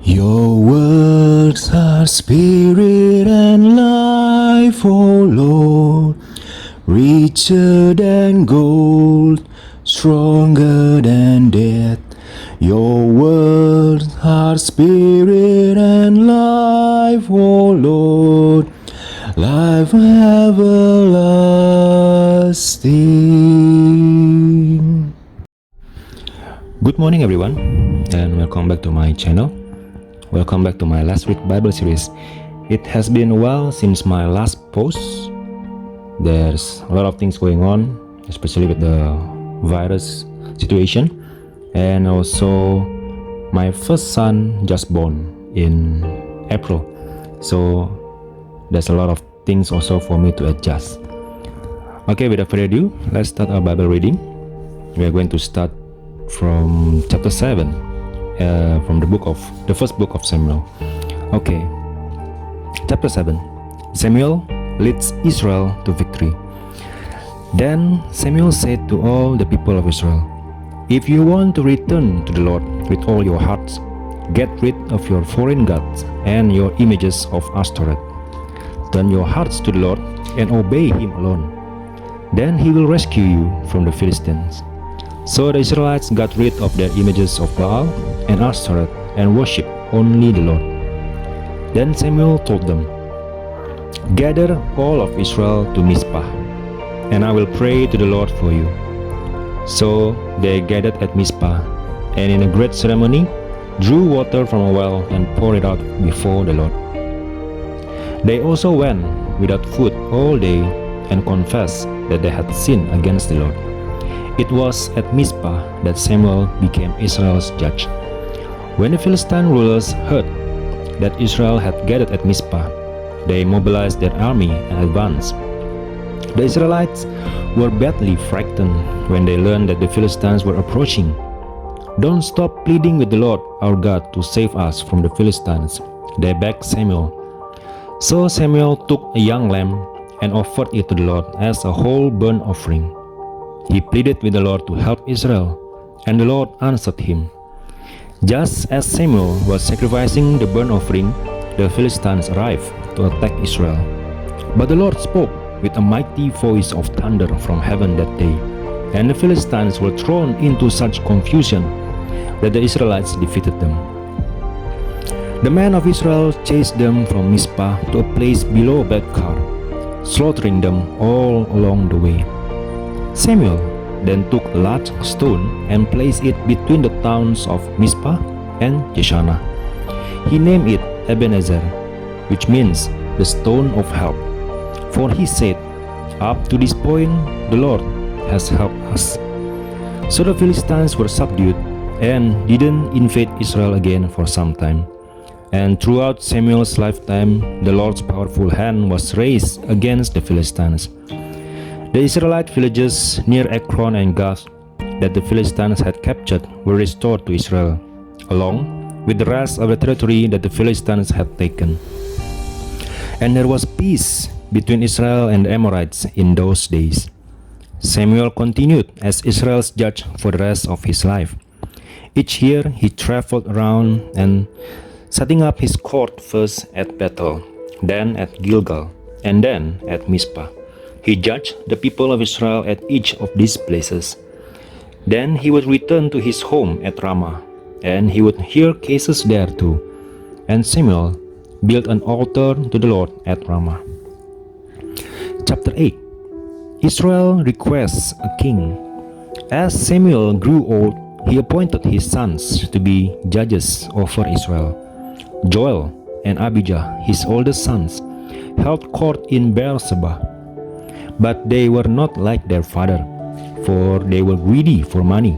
Your words are spirit and life, O Lord, richer than gold, stronger than death. Your words are spirit and life, O Lord, life everlasting. Good morning, everyone, and welcome back to my channel. Welcome back to my last week Bible series. It has been a while since my last post. There's a lot of things going on, especially with the virus situation, and also my first son just born in April, so there's a lot of things also for me to adjust. Okay, without further ado, let's start our Bible reading. We are going to start from chapter 7, from the first book of Samuel. Okay, chapter 7. Samuel leads Israel to victory. Then Samuel said to all the people of Israel, "If you want to return to the Lord with all your hearts, get rid of your foreign gods and your images of Ashtoreth. Turn your hearts to the Lord and obey Him alone. Then He will rescue you from the Philistines." So the Israelites got rid of their images of Baal and Ashtoreth and worshipped only the Lord. Then Samuel told them, "Gather all of Israel to Mizpah, and I will pray to the Lord for you." So they gathered at Mizpah, and in a great ceremony drew water from a well and poured it out before the Lord. They also went without food all day and confessed that they had sinned against the Lord. It was at Mizpah that Samuel became Israel's judge. When the Philistine rulers heard that Israel had gathered at Mizpah, they mobilized their army and advanced. The Israelites were badly frightened when they learned that the Philistines were approaching. "Don't stop pleading with the Lord our God to save us from the Philistines," they begged Samuel. So Samuel took a young lamb and offered it to the Lord as a whole burnt offering. He pleaded with the Lord to help Israel, and the Lord answered him. Just as Samuel was sacrificing the burnt offering, the Philistines arrived to attack Israel. But the Lord spoke with a mighty voice of thunder from heaven that day, and the Philistines were thrown into such confusion that the Israelites defeated them. The men of Israel chased them from Mizpah to a place below Bethkar, slaughtering them all along the way. Samuel then took a large stone and placed it between the towns of Mizpah and Jeshanah. He named it Ebenezer, which means the stone of help. For he said, "Up to this point the Lord has helped us." So the Philistines were subdued and didn't invade Israel again for some time. And throughout Samuel's lifetime, the Lord's powerful hand was raised against the Philistines. The Israelite villages near Ekron and Gath that the Philistines had captured were restored to Israel, along with the rest of the territory that the Philistines had taken. And there was peace between Israel and the Amorites in those days. Samuel continued as Israel's judge for the rest of his life. Each year he traveled around and setting up his court first at Bethel, then at Gilgal, and then at Mizpah. He judged the people of Israel at each of these places. Then he would return to his home at Ramah, and he would hear cases there too. And Samuel built an altar to the Lord at Ramah. Chapter 8. Israel requests a king. As Samuel grew old, he appointed his sons to be judges over Israel. Joel and Abijah, his oldest sons, held court in Beersheba. But they were not like their father, for they were greedy for money.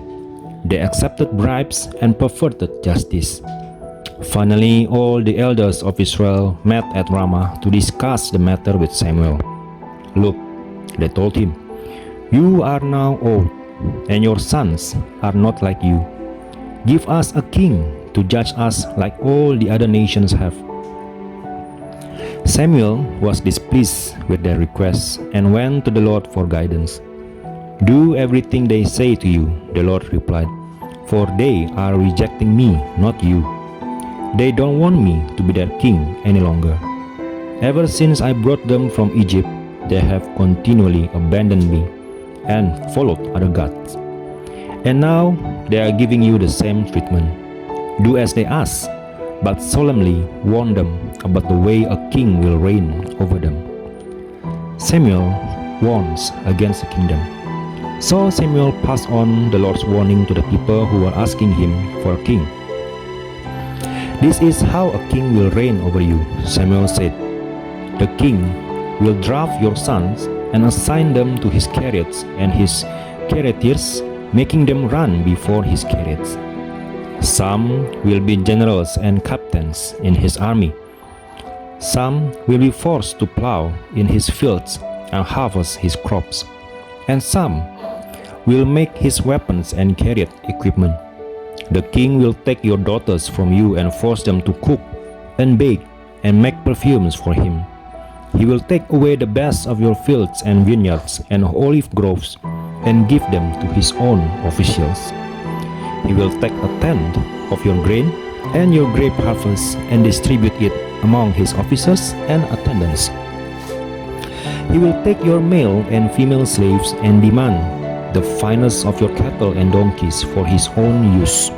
They accepted bribes and perverted justice. Finally, all the elders of Israel met at Ramah to discuss the matter with Samuel. "Look," they told him, "you are now old, and your sons are not like you. Give us a king to judge us like all the other nations have." Samuel was displeased with their requests and went to the Lord for guidance. "Do everything they say to you," the Lord replied, "for they are rejecting me, not you. They don't want me to be their king any longer. Ever since I brought them from Egypt, they have continually abandoned me and followed other gods. And now they are giving you the same treatment. Do as they ask, but solemnly warn them about the way a king will reign over them. Samuel warns against the kingdom. So Samuel passed on the Lord's warning to the people who were asking him for a king. This is how a king will reign over you, Samuel said. The king will draft your sons and assign them to his chariots and his charioteers, making them run before his chariots. Some will be generals and captains in his army. Some will be forced to plow in his fields and harvest his crops. And some will make his weapons and chariot equipment. The king will take your daughters from you and force them to cook and bake and make perfumes for him. He will take away the best of your fields and vineyards and olive groves and give them to his own officials. He will take a tenth of your grain and your grape harvest and distribute it among his officers and attendants. He will take your male and female slaves and demand the finest of your cattle and donkeys for his own use.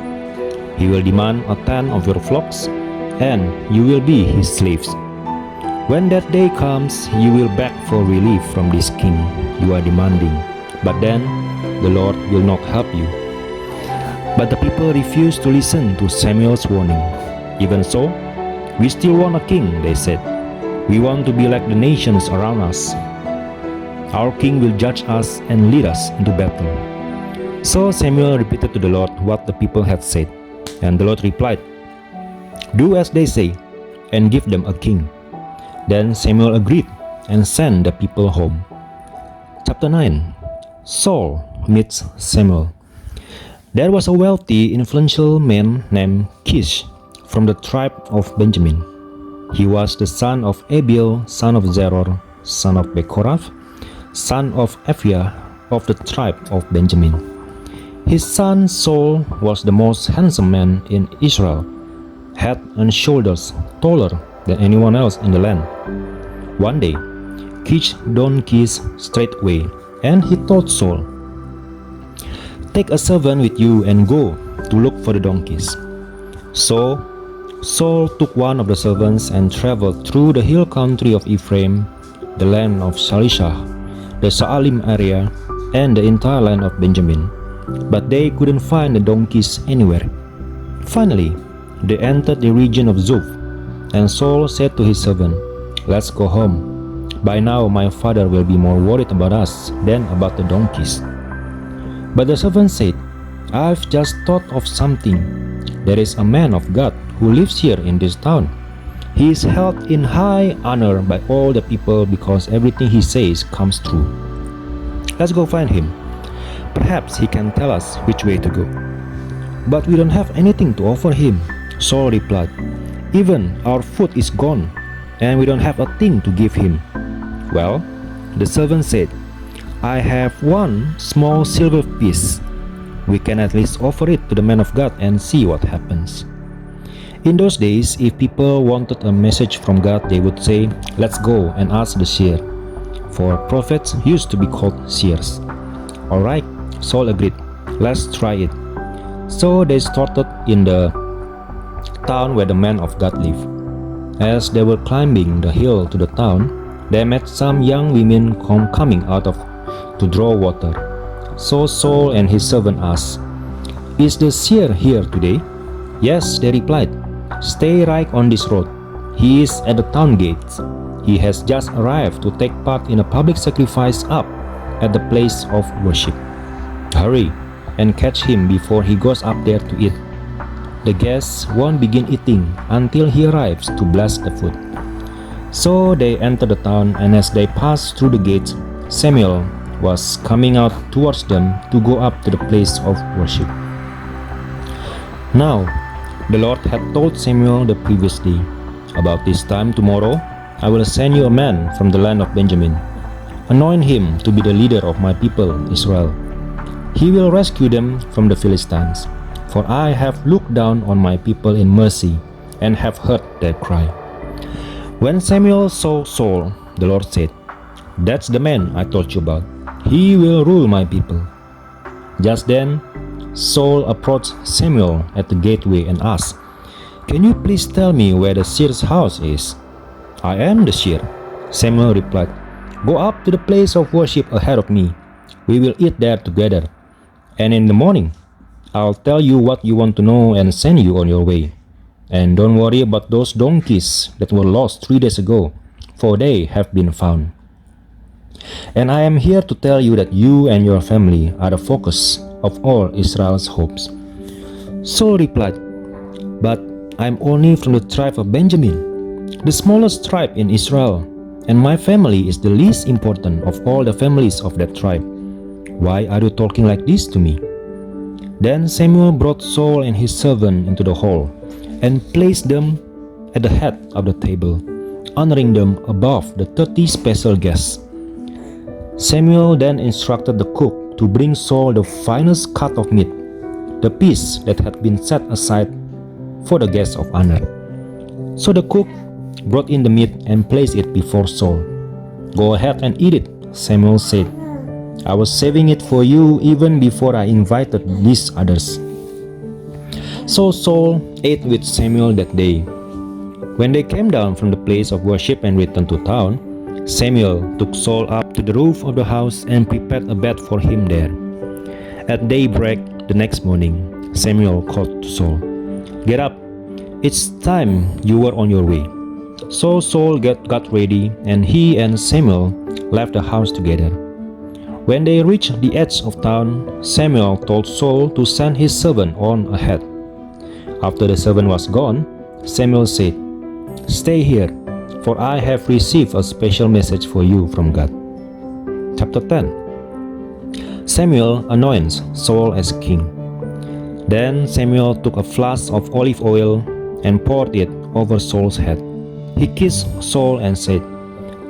He will demand a tenth of your flocks, and you will be his slaves. When that day comes, you will beg for relief from this king you are demanding, but then the Lord will not help you. But the people refused to listen to Samuel's warning. Even so, we still want a king, they said. We want to be like the nations around us. Our king will judge us and lead us into battle. So Samuel repeated to the Lord what the people had said. And the Lord replied, "Do as they say, and give them a king." Then Samuel agreed and sent the people home. Chapter 9. Saul meets Samuel. There was a wealthy, influential man named Kish from the tribe of Benjamin. He was the son of Abiel, son of Zeror, son of Bechorath, son of Aphiah of the tribe of Benjamin. His son Saul was the most handsome man in Israel, head and shoulders taller than anyone else in the land. One day, Kish donkeys straightway, and he told Saul, "Take a servant with you and go to look for the donkeys." So Saul took one of the servants and traveled through the hill country of Ephraim, the land of Shalishah, the Saalim area, and the entire land of Benjamin. But they couldn't find the donkeys anywhere. Finally, they entered the region of Zuph, and Saul said to his servant, "Let's go home. By now my father will be more worried about us than about the donkeys." But the servant said, "I've just thought of something. There is a man of God who lives here in this town. He is held in high honor by all the people because everything he says comes true. Let's go find him. Perhaps he can tell us which way to go." "But we don't have anything to offer him," Saul replied. "Even our food is gone, and we don't have a thing to give him." "Well," the servant said, "I have one small silver piece. We can at least offer it to the man of God and see what happens." In those days, if people wanted a message from God, they would say, "Let's go and ask the seer," for prophets used to be called seers. "All right," Saul agreed, "let's try it." So they started in the town where the man of God lived. As they were climbing the hill to the town, they met some young women coming out to draw water. So Saul and his servant asked, "Is the seer here today?" "Yes," they replied. "Stay right on this road. He is at the town gates. He has just arrived to take part in a public sacrifice up at the place of worship. Hurry and catch him before he goes up there to eat. The guests won't begin eating until he arrives to bless the food." So they entered the town, and as they passed through the gates, Samuel was coming out towards them to go up to the place of worship. Now, the Lord had told Samuel the previous day, "About this time tomorrow, I will send you a man from the land of Benjamin. Anoint him to be the leader of my people Israel. He will rescue them from the Philistines. For I have looked down on my people in mercy and have heard their cry. When Samuel saw Saul, the Lord said, "That's the man I told you about. He will rule my people." Just then, Saul approached Samuel at the gateway and asked, "Can you please tell me where the seer's house is?" "I am the seer," Samuel replied. "Go up to the place of worship ahead of me. We will eat there together. And in the morning, I'll tell you what you want to know and send you on your way. And don't worry about those donkeys that were lost 3 days ago, for they have been found. And I am here to tell you that you and your family are the focus of all Israel's hopes." Saul replied, "But I'm only from the tribe of Benjamin, the smallest tribe in Israel, and my family is the least important of all the families of that tribe. Why are you talking like this to me?" Then Samuel brought Saul and his servant into the hall and placed them at the head of the table, honoring them above the 30 special guests. Samuel then instructed the cook to bring Saul the finest cut of meat, the piece that had been set aside for the guests of honor. So the cook brought in the meat and placed it before Saul. "Go ahead and eat it," Samuel said. "I was saving it for you even before I invited these others." So Saul ate with Samuel that day. When they came down from the place of worship and returned to town, Samuel took Saul up to the roof of the house and prepared a bed for him there. At daybreak the next morning, Samuel called to Saul, "Get up, it's time you were on your way." So Saul got ready, and he and Samuel left the house together. When they reached the edge of town, Samuel told Saul to send his servant on ahead. After the servant was gone, Samuel said, "Stay here, for I have received a special message for you from God." Chapter 10. Samuel anoints Saul as king. Then Samuel took a flask of olive oil and poured it over Saul's head. He kissed Saul and said,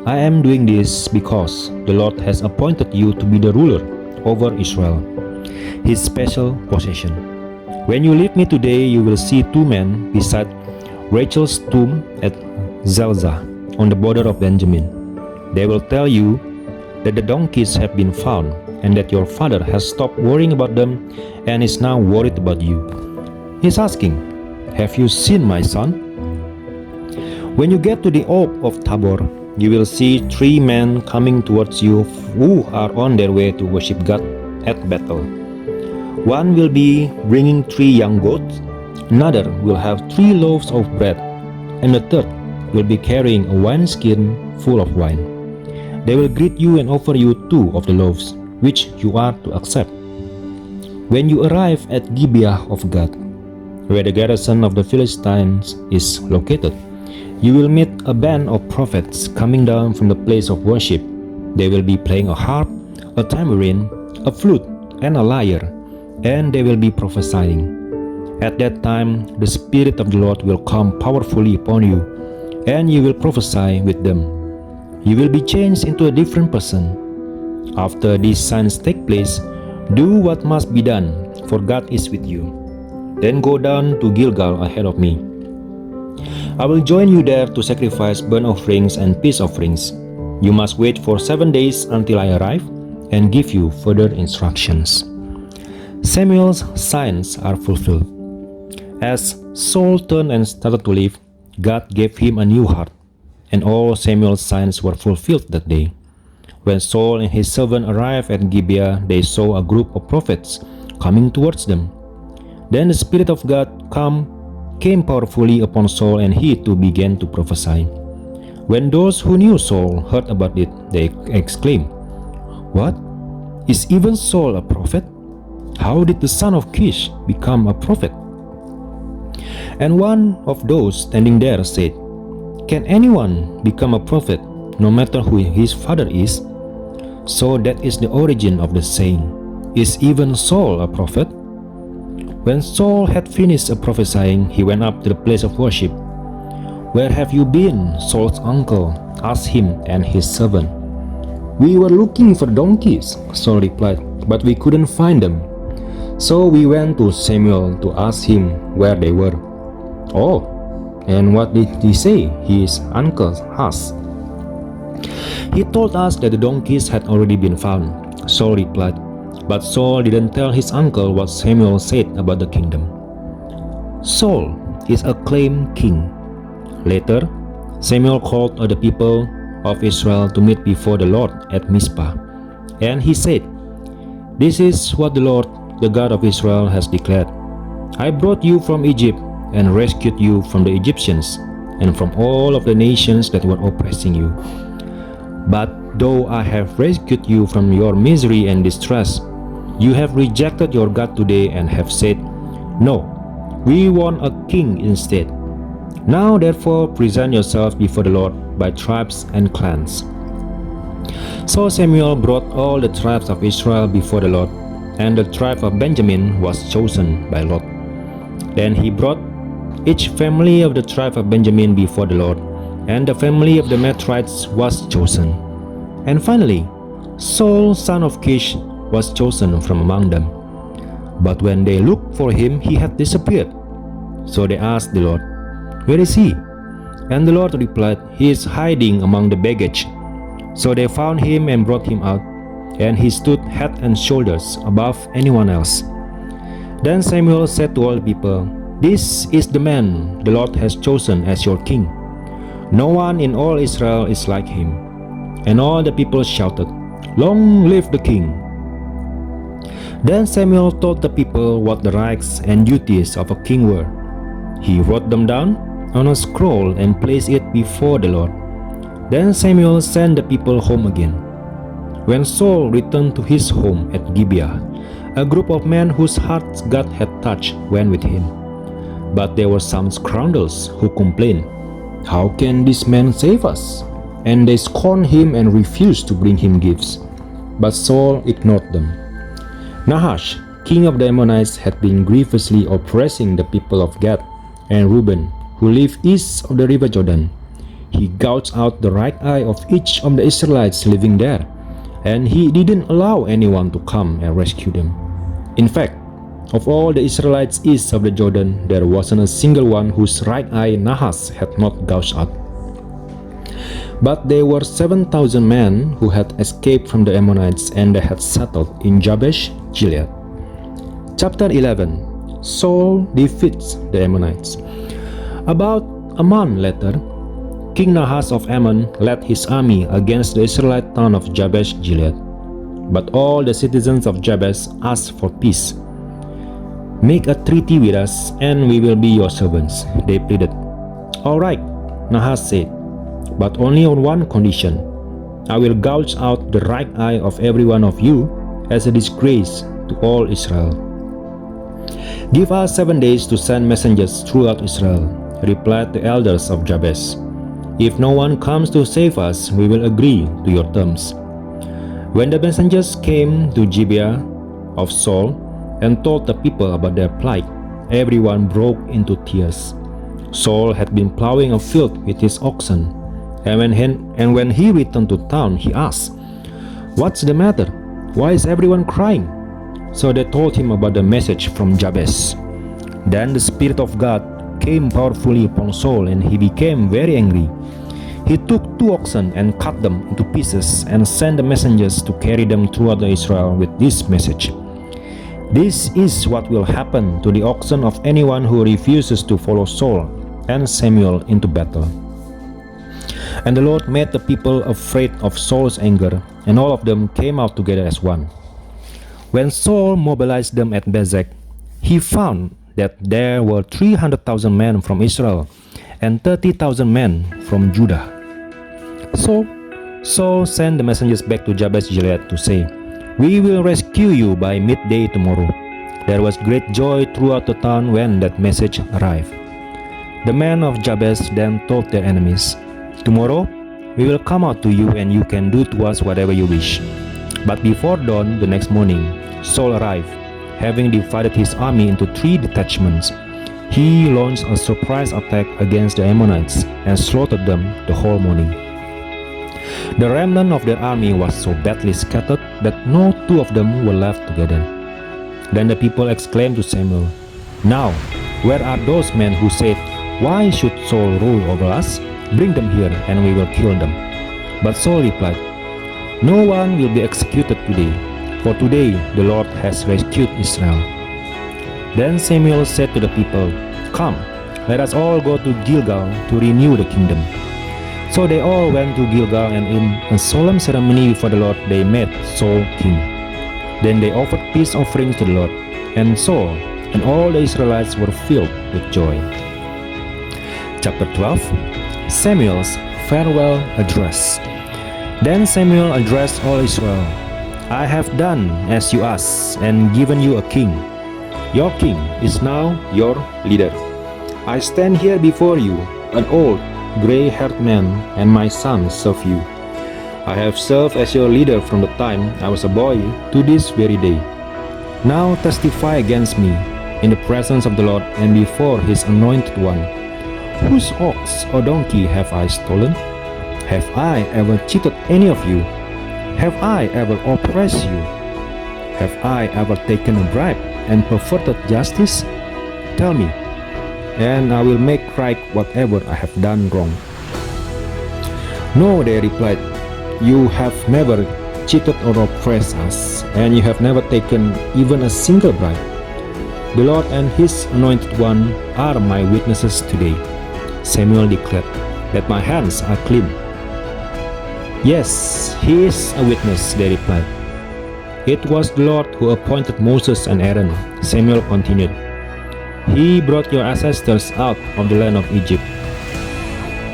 "I am doing this because the Lord has appointed you to be the ruler over Israel, his special possession. When you leave me today, you will see 2 men beside Rachel's tomb at Zelzah on the border of Benjamin. They will tell you that the donkeys have been found and that your father has stopped worrying about them and is now worried about you. He's asking, 'Have you seen my son?' When you get to the oak of Tabor, you will see 3 men coming towards you who are on their way to worship God at Bethel. One will be bringing 3 young goats, another will have 3 loaves of bread, and the third will be carrying a wineskin full of wine. They will greet you and offer you 2 of the loaves, which you are to accept. When you arrive at Gibeah of God, where the garrison of the Philistines is located, you will meet a band of prophets coming down from the place of worship. They will be playing a harp, a tambourine, a flute, and a lyre, and they will be prophesying. At that time, the Spirit of the Lord will come powerfully upon you, and you will prophesy with them. You will be changed into a different person. After these signs take place, do what must be done, for God is with you. Then go down to Gilgal ahead of me. I will join you there to sacrifice burnt offerings and peace offerings. You must wait for 7 days until I arrive and give you further instructions." Samuel's signs are fulfilled. As Saul turned and started to leave, God gave him a new heart, and all Samuel's signs were fulfilled that day. When Saul and his servant arrived at Gibeah, they saw a group of prophets coming towards them. Then the Spirit of God came powerfully upon Saul, and he too began to prophesy. When those who knew Saul heard about it, they exclaimed, "What? Is even Saul a prophet? How did the son of Kish become a prophet?" And one of those standing there said, "Can anyone become a prophet, no matter who his father is?" So that is the origin of the saying, "Is even Saul a prophet?" When Saul had finished prophesying, he went up to the place of worship. "Where have you been?" Saul's uncle asked him and his servant. "We were looking for donkeys," Saul replied, "but we couldn't find them. So we went to Samuel to ask him where they were." "Oh, And what did he say his uncle asked? He told us that the donkeys had already been found, Saul replied. But Saul didn't tell his uncle what Samuel said about the kingdom. Saul is acclaimed king. Later, Samuel called all the people of Israel to meet before the Lord at Mizpah. And he said, "This is what the Lord, the God of Israel, has declared. I brought you from Egypt and rescued you from the Egyptians and from all of the nations that were oppressing you. But though I have rescued you from your misery and distress, you have rejected your God today and have said, 'No, we want a king instead.' Now therefore present yourselves before the Lord by tribes and clans." So Samuel brought all the tribes of Israel before the Lord, and the tribe of Benjamin was chosen by Lot. Then he brought each family of the tribe of Benjamin before the Lord, and the family of the Matrites was chosen. And finally, Saul son of Kish was chosen from among them. But when they looked for him, he had disappeared. So they asked the Lord, "Where is he?" And the Lord replied, "He is hiding among the baggage." So they found him and brought him out, and he stood head and shoulders above anyone else. Then Samuel said to all the people, "This is the man the Lord has chosen as your king. No one in all Israel is like him." And all the people shouted, "Long live the king!" Then Samuel told the people what the rights and duties of a king were. He wrote them down on a scroll and placed it before the Lord. Then Samuel sent the people home again. When Saul returned to his home at Gibeah, a group of men whose hearts God had touched went with him. But there were some scoundrels who complained, "How can this man save us?" And they scorned him and refused to bring him gifts. But Saul ignored them. Nahash, king of the Ammonites, had been grievously oppressing the people of Gad and Reuben, who lived east of the river Jordan. He gouged out the right eye of each of the Israelites living there, and he didn't allow anyone to come and rescue them. In fact, of all the Israelites east of the Jordan, there wasn't a single one whose right eye Nahash had not gouged out. But there were 7,000 men who had escaped from the Ammonites, and they had settled in Jabesh Gilead. Chapter 11. Saul defeats the Ammonites. About a month later, King Nahash of Ammon led his army against the Israelite town of Jabesh Gilead. But all the citizens of Jabesh asked for peace. "Make a treaty with us, and we will be your servants," they pleaded. "All right," Nahash said, "but only on one condition. I will gouge out the right eye of every one of you as a disgrace to all Israel." "Give us 7 days to send messengers throughout Israel," replied the elders of Jabesh. "If no one comes to save us, we will agree to your terms." When the messengers came to Gibeah of Saul and told the people about their plight, everyone broke into tears. Saul had been plowing a field with his oxen, and when he returned to town, he asked, "What's the matter? Why is everyone crying?" So they told him about the message from Jabesh. Then the Spirit of God came powerfully upon Saul, and he became very angry. He took 2 oxen and cut them into pieces and sent the messengers to carry them throughout Israel with this message: "This is what will happen to the oxen of anyone who refuses to follow Saul and Samuel into battle." And the Lord made the people afraid of Saul's anger, and all of them came out together as one. When Saul mobilized them at Bezek, he found that there were 300,000 men from Israel and 30,000 men from Judah. So Saul sent the messengers back to Jabesh Gilead to say, "We will rescue you by midday tomorrow." There was great joy throughout the town when that message arrived. The men of Jabesh then told their enemies, "Tomorrow we will come out to you, and you can do to us whatever you wish." But before dawn the next morning, Saul arrived, having divided his army into 3 detachments. He launched a surprise attack against the Ammonites and slaughtered them the whole morning. The remnant of their army was so badly scattered that no 2 of them were left together. Then the people exclaimed to Samuel, "Now, where are those men who said, "Why should Saul rule over us? Bring them here and we will kill them." But Saul replied, "No one will be executed today, for today the Lord has rescued Israel." Then Samuel said to the people, "Come, let us all go to Gilgal to renew the kingdom." So they all went to Gilgal, and in a solemn ceremony before the Lord they made Saul king. Then they offered peace offerings to the Lord, and Saul and all the Israelites were filled with joy. Chapter 12. Samuel's farewell address. Then Samuel addressed all Israel, "I have done as you asked and given you a king. Your king is now your leader. I stand here before you, an old, gray-haired man, and my sons serve you. I have served as your leader from the time I was a boy to this very day. Now testify against me in the presence of the Lord and before his anointed one. Whose ox or donkey have I stolen? Have I ever cheated any of you? Have I ever oppressed you? Have I ever taken a bribe and perverted justice? Tell me, and I will make right whatever I have done wrong." "No," they replied, "you have never cheated or oppressed us, and you have never taken even a single bribe. The Lord and his anointed one are my witnesses today." Samuel declared, "that my hands are clean." "Yes, he is a witness," they replied. "It was the Lord who appointed Moses and Aaron," Samuel continued. "He brought your ancestors out of the land of Egypt.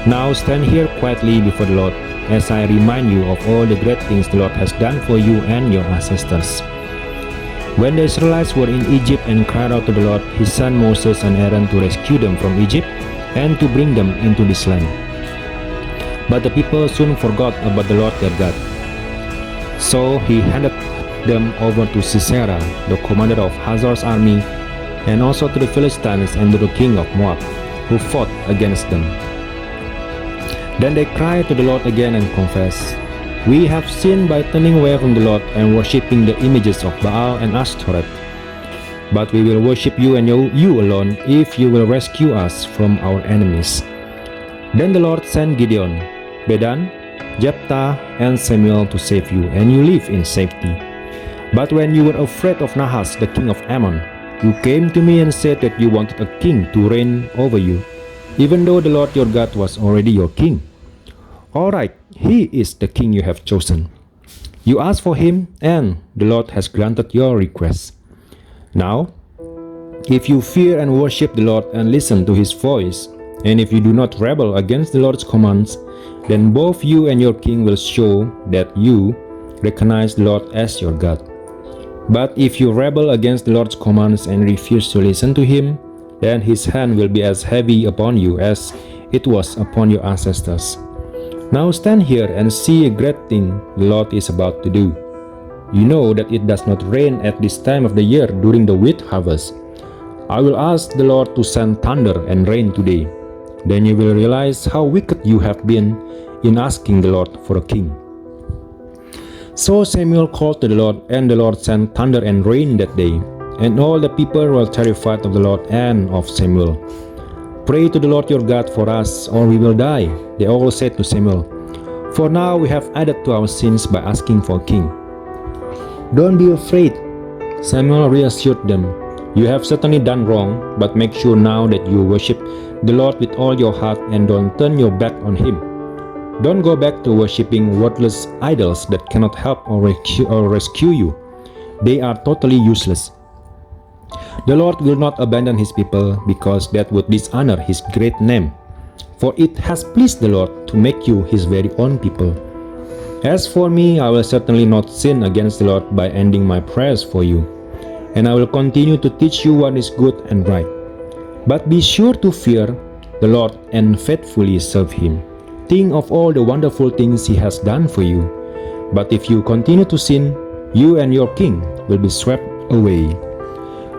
Now stand here quietly before the Lord, as I remind you of all the great things the Lord has done for you and your ancestors." When the Israelites were in Egypt and cried out to the Lord, he sent Moses and Aaron to rescue them from Egypt and to bring them into this land. But the people soon forgot about the Lord their God. So he handed them over to Sisera, the commander of Hazor's army, and also to the Philistines and to the king of Moab, who fought against them. Then they cried to the Lord again and confessed, "We have sinned by turning away from the Lord and worshipping the images of Baal and Ashtoreth. But we will worship you and you alone if you will rescue us from our enemies." Then the Lord sent Gideon, Bedan, Jephthah, and Samuel to save you, and you live in safety. But when you were afraid of Nahash, the king of Ammon, you came to me and said that you wanted a king to reign over you, even though the Lord your God was already your king. All right, he is the king you have chosen. You asked for him, and the Lord has granted your request. Now, if you fear and worship the Lord and listen to his voice, and if you do not rebel against the Lord's commands, then both you and your king will show that you recognize the Lord as your God. But if you rebel against the Lord's commands and refuse to listen to him, then his hand will be as heavy upon you as it was upon your ancestors. Now stand here and see a great thing the Lord is about to do. You know that it does not rain at this time of the year during the wheat harvest. I will ask the Lord to send thunder and rain today. Then you will realize how wicked you have been in asking the Lord for a king." So Samuel called to the Lord, and the Lord sent thunder and rain that day, and all the people were terrified of the Lord and of Samuel. "Pray to the Lord your God for us, or we will die," they all said to Samuel. "For now we have added to our sins by asking for a king." "Don't be afraid," Samuel reassured them. "You have certainly done wrong, but make sure now that you worship the Lord with all your heart and don't turn your back on him. Don't go back to worshipping worthless idols that cannot help or rescue you. They are totally useless. The Lord will not abandon his people because that would dishonor his great name. For it has pleased the Lord to make you his very own people. As for me, I will certainly not sin against the Lord by ending my prayers for you, and I will continue to teach you what is good and right. But be sure to fear the Lord and faithfully serve him. Think of all the wonderful things he has done for you. But if you continue to sin, you and your king will be swept away."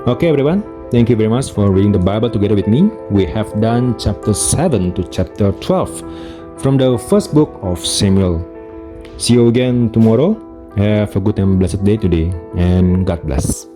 Okay everyone, thank you very much for reading the Bible together with me. We have done chapter 7 to chapter 12 from the first book of Samuel. See you again tomorrow. Have a good and blessed day today, and God bless.